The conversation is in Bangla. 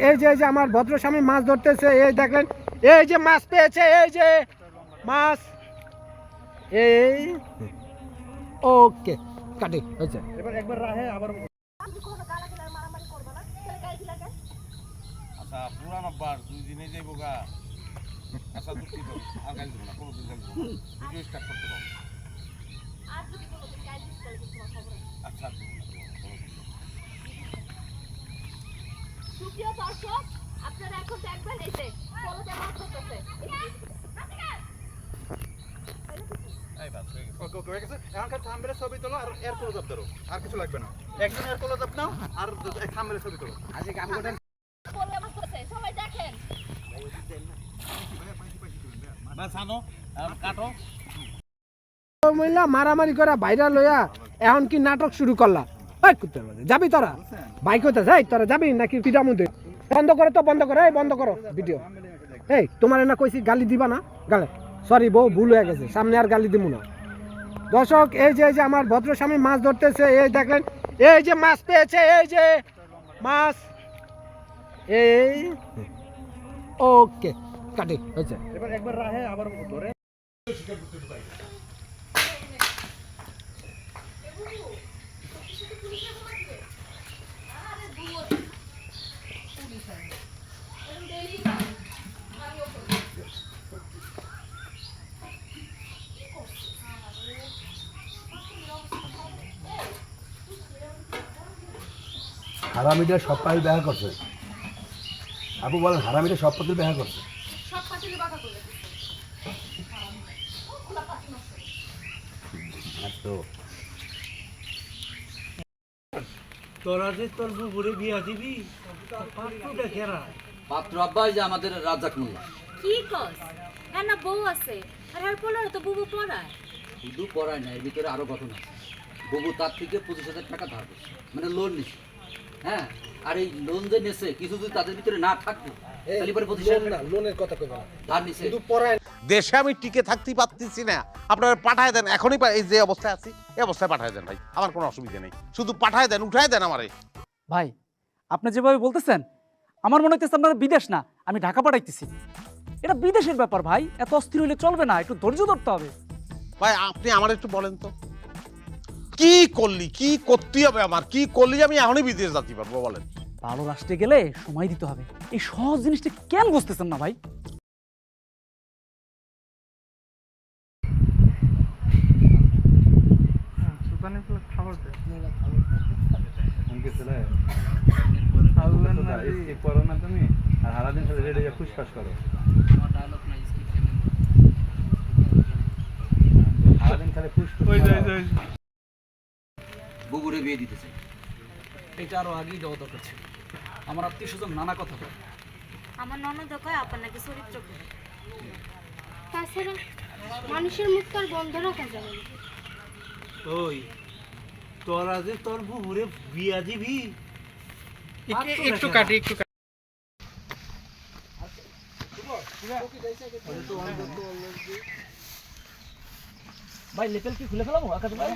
এই যে আমার ভদ্রস্বামী মাছ ধরতেছে, এই দেখলেন, এই যে মাছ পেয়েছে, এই যে মাছ, এই ওকে কাটি হয়েছে। এবার একবার রাহে আবার আচ্ছা পুরান আব্বার 2 দিনে যাইবো গা। আচ্ছা দুঃখিত, আর গাইল দেবো না, কোনো দিন গাইল দেবো না, ভিডিও স্টার্ট করতে পারবো। আচ্ছা সুপ্রিয় দর্শক, আপনারা এখন দেখবেন এই যে কলতে মাছ ধরতেছে। এই বাস হয়ে গেছে। ওকে ওকে হয়ে গেছে। এখনকার থাম্বনেলের ছবি তোলো আর এর ক্লোজ আপ ধরো, আর কিছু লাগবে না। একজন এর ক্লোজ আপ নাও আর থাম্বনেলের ছবি তোলো। আজকে কাম করে কলতে মাছ ধরতেছে, সবাই দেখেন। বাস আনো আর কাটো। মহিলা মারামারি করে বাইরে লইয়া এখন কি নাটক শুরু করলা? ওই কুত্তার বাচ্চা, যাবি তোরা বাইক হইতে যাই, তোরা যাবি নাকি পিঠার মধ্যে? বন্ধ করে তো, বন্ধ করে, এই বন্ধ করো ভিডিও। এই তোমার না কইছি গালি দিবা না, গালে সরি বউ, ভুল হয়ে গেছে, সামনে আর গালি দিব না। দর্শক এই যে আমার ভদ্রস্বামী মাছ ধরতেছে, এই দেখলেন, এই যে মাছ পেয়েছে, এই যে মাছ, এই ওকে কাটি হয়েছে। এবার একবার রাহে আবার ধরে হারামিটা সব পাখির দেখা করছে। আপু বলেন হারামিটা সব পাখির দেখা করছে। তোরা যে তোর বুড়ে বিয়া দিবি পাত্রটা ঘেরা। পাত্র আব্বাই যে আমাদের রাজ্জাক মোল্লা। কি কস? হ্যাঁ না বউ আছে, আর আর পোলার তো বুবু পড়ায়। শুধু পড়ায় না, এর ভিতরে আরো ঘটনা আছে। ববু তার থেকে 25,000 টাকা ধার করছে, মানে লোন নিছে। হ্যাঁ, আর এই লোন যে নেছে কিছু যদি তাদের ভিতরে না থাকতো তাহলে পরে 25,000 টাকা লোনের কথা কইবা না, ধার নিছে। শুধু পড়ায় দেশে আমি টিকে থাকতে পারতেছি না, আপনারা পাঠায় দেন এখনই, এই যে অবস্থায় আছি এই অবস্থায় পাঠায় দেন ভাই, আমার কোনো অসুবিধা নেই, শুধু পাঠায় দেন, উঠায় দেন আমারে। ভাই আপনি যেভাবে বলতেছেন আমার মনে হইতেছে আপনারা বিদেশ না, আমি ঢাকা পাঠাইতেছি। এটা বিদেশের ব্যাপার ভাই, এত অস্থির হইলে চলবে না, একটু ধৈর্য ধরতে হবে। ভাই আপনি আমার একটু বলেন তো, কি করলি, কি করতে হবে, আমার কি করলি আমি এখনই বিদেশ যেতে পারবো বলেন? ভালো রাষ্ট্রে গেলে সময় দিতে হবে, এই সহজ জিনিসটা কেন বুঝতেছেন না ভাই? খাবার দে उनके चले इसके करो ना तुम्हें और हर दिन से रेडी खुश खुश करो हर दिन खाली खुश खुश বগুড়ে বিয়ে দিতে চাই। এটা আরো আগেই দেওয়া দরকার ছিল। আমার আত্মীয় স্বজন নানা কথা বলে। আমার ননদ কয় আপনার নাকি চরিত্র খারাপ। তাছাড়া মানুষের মুখ তো আর বন্ধ রাখা যাবে না। ওই তোরা যে তোর বুড়ে বিয়া দিবি, একটু কাটি একটু ভাই লেপেল কি খুলে ফেলাবো আকাশ ভাই?